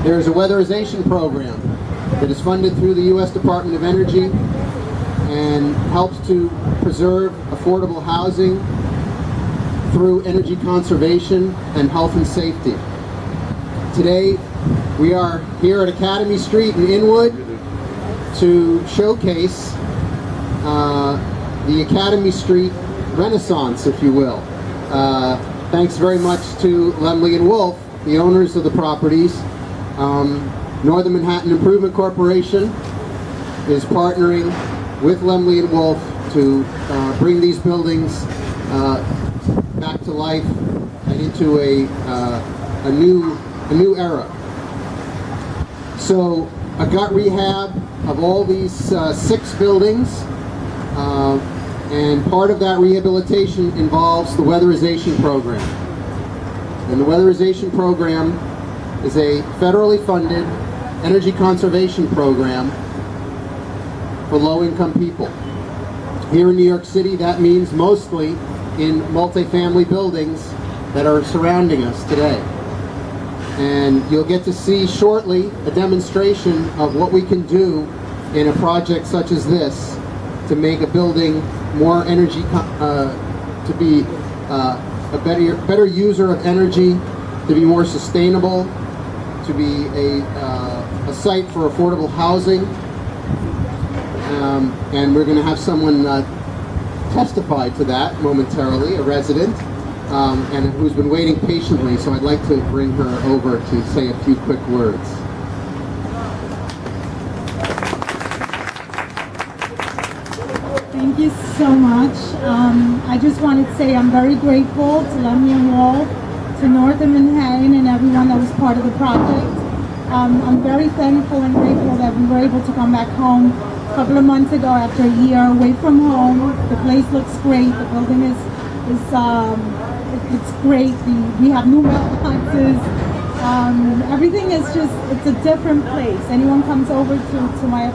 There is a weatherization program that is funded through the U.S. Department of Energy and helps to preserve affordable housing through energy conservation and health and safety. Today, we are here at Academy Street in Inwood to showcase the Academy Street Renaissance, if you will. Thanks very much to Lemle Wolff, the owners of the properties. Northern Manhattan Improvement Corporation is partnering with Lemle Wolff to bring these buildings back to life and into a new era. So a gut rehab of all these 6 buildings, and part of that rehabilitation involves the weatherization program. And the weatherization program is a federally funded energy conservation program for low-income people. Here in New York City, that means mostly in multifamily buildings that are surrounding us today. And you'll get to see shortly a demonstration of what we can do in a project such as this to make a building more energy, to be a better user of energy, to be more sustainable, to be a site for affordable housing. And we're going to have someone testify to that momentarily, a resident, and who's been waiting patiently, so I'd like to bring her over to say a few quick words. Thank you so much. I just wanted to say I'm very grateful to Lemle Wolff, to Northern Manhattan, and everyone that was part of the project. I'm very thankful and grateful that we were able to come back home a couple of months ago after a year away from home. The place looks great. The building is it's great. We have new mailboxes. Everything is just, it's a different place. Anyone comes over to my,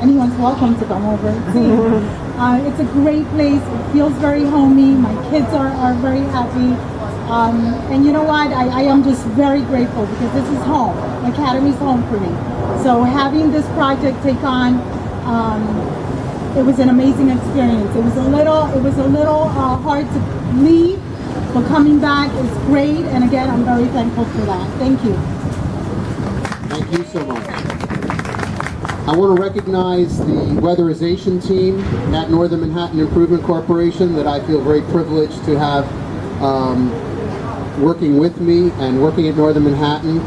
anyone's welcome to come over and see. It's a great place. It feels very homey. My kids are very happy. And you know what? I am just very grateful because this is home. Academy's home for me. So having this project take on, it was an amazing experience. It was a little hard to leave, but coming back is great. And again, I'm very thankful for that. Thank you. Thank you so much. I want to recognize the weatherization team at Northern Manhattan Improvement Corporation that I feel very privileged to have working with me and working at Northern Manhattan.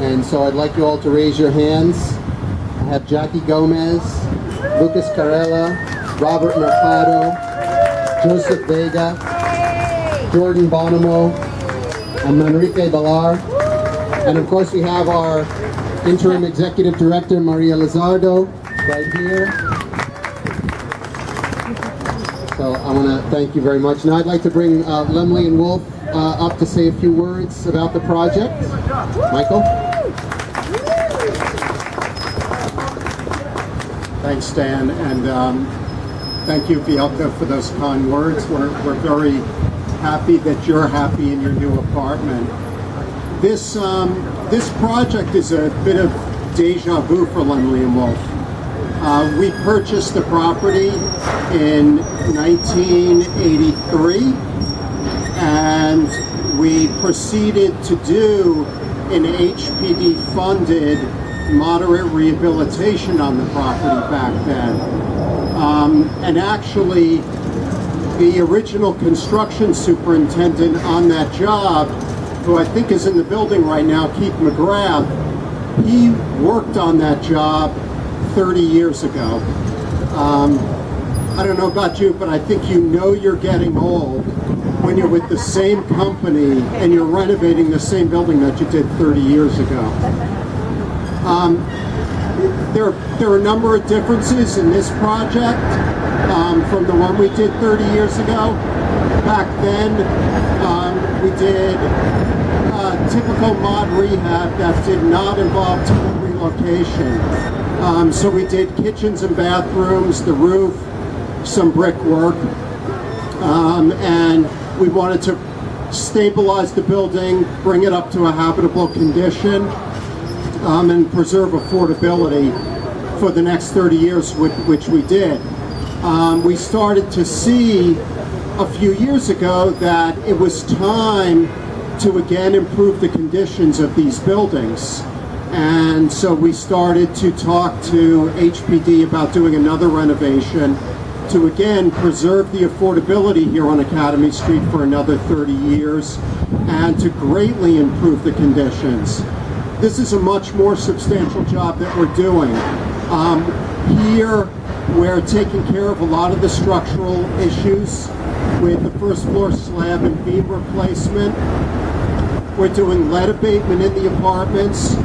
And so I'd like you all to raise your hands. I have Jackie Gomez, Lucas Carella, Robert Mercado, Joseph Vega, Jordan Bonomo, and Manrique Ballar. And of course we have our Interim Executive Director, Maria Lizardo, right here. So I want to thank you very much. Now I'd like to bring Lemle Wolff up to say a few words about the project. Michael? Thanks, Dan, and thank you, Fielka, for those kind words. We're very happy that you're happy in your new apartment. This project is a bit of deja vu for Lemle Wolff. We purchased the property in 1983, and we proceeded to do an HPD-funded moderate rehabilitation on the property back then. And actually, the original construction superintendent on that job, who I think is in the building right now, Keith McGrath, he worked on that job 30 years ago. I don't know about you, but I think you know you're getting old when you're with the same company and you're renovating the same building that you did 30 years ago. There are a number of differences in this project from the one we did 30 years ago. Back then, we did typical mod rehab that did not involve total relocation. So we did kitchens and bathrooms, the roof, some brickwork, and we wanted to stabilize the building, bring it up to a habitable condition. and preserve affordability for the next 30 years, which we did. We started to see a few years ago that it was time to again improve the conditions of these buildings. And so we started to talk to HPD about doing another renovation to again preserve the affordability here on Academy Street for another 30 years and to greatly improve the conditions. This is a much more substantial job that we're doing. Here we're taking care of a lot of the structural issues with the first floor slab and beam replacement. We're doing lead abatement in the apartments.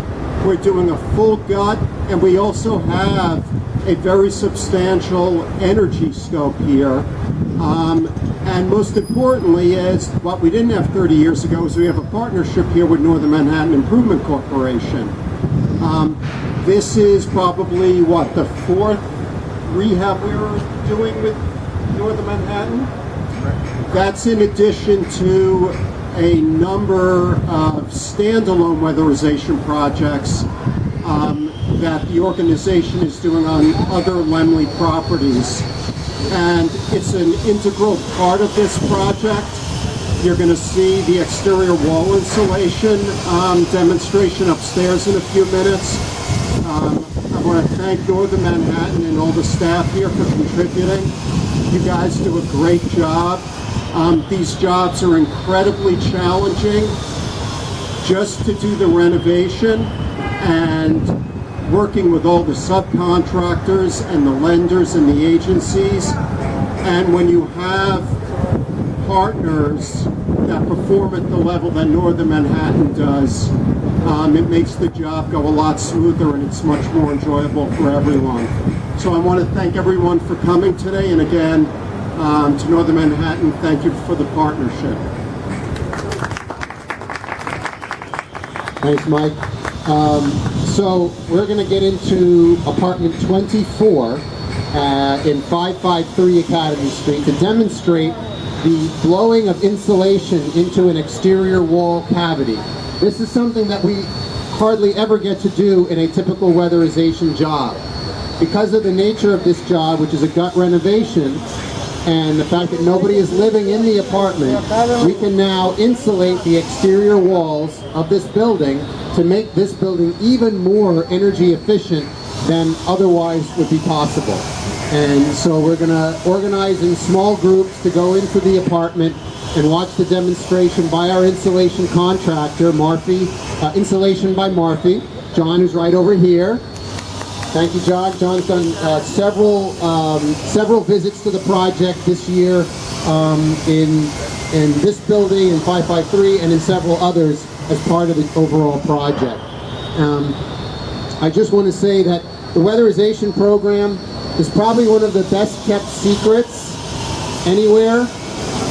We're doing a full gut, and we also have a very substantial energy scope here. And most importantly is, what we didn't have 30 years ago is we have a partnership here with Northern Manhattan Improvement Corporation. This is probably, what, the fourth rehab we were doing with Northern Manhattan? That's in addition to a number of standalone weatherization projects that the organization is doing on other Lemle properties. And it's an integral part of this project. You're going to see the exterior wall insulation demonstration upstairs in a few minutes. I want to thank Northern Manhattan and all the staff here for contributing. You guys do a great job. These jobs are incredibly challenging just to do the renovation, and working with all the subcontractors and the lenders and the agencies. And when you have partners that perform at the level that Northern Manhattan does, it makes the job go a lot smoother and it's much more enjoyable for everyone. So I want to thank everyone for coming today, and again, to Northern Manhattan, thank you for the partnership. Thanks, Mike. So we're going to get into apartment 24 in 553 Academy Street to demonstrate the blowing of insulation into an exterior wall cavity. This is something that we hardly ever get to do in a typical weatherization job. Because of the nature of this job, which is a gut renovation, and the fact that nobody is living in the apartment, we can now insulate the exterior walls of this building to make this building even more energy efficient than otherwise would be possible. And so we're going to organize in small groups to go into the apartment and watch the demonstration by our insulation contractor, Marfy, Insulation by Marfy. John is right over here. Thank you, John. John's done several visits to the project this year in this building, in 553, and in several others as part of the overall project. I just want to say that the weatherization program is probably one of the best kept secrets anywhere.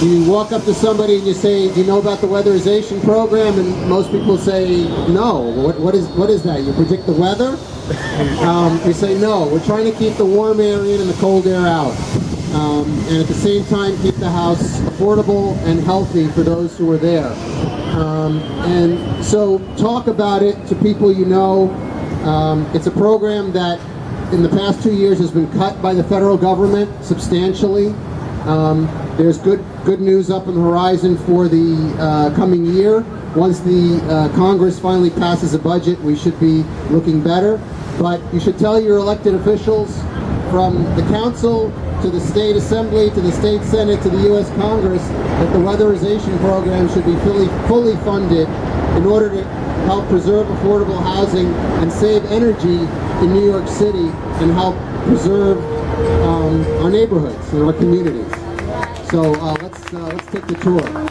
You walk up to somebody and you say, do you know about the weatherization program? And most people say, no. What is that? You predict the weather? We say, no, we're trying to keep the warm air in and the cold air out. And at the same time, keep the house affordable and healthy for those who are there. And so talk about it to people you know. It's a program that in the past 2 years has been cut by the federal government substantially. There's good news up on the horizon for the coming year. Once the Congress finally passes a budget, we should be looking better. But you should tell your elected officials, from the council to the state assembly to the state senate to the U.S. Congress, that the weatherization program should be fully funded in order to help preserve affordable housing and save energy in New York City and help preserve our neighborhoods and our communities. So let's take the tour.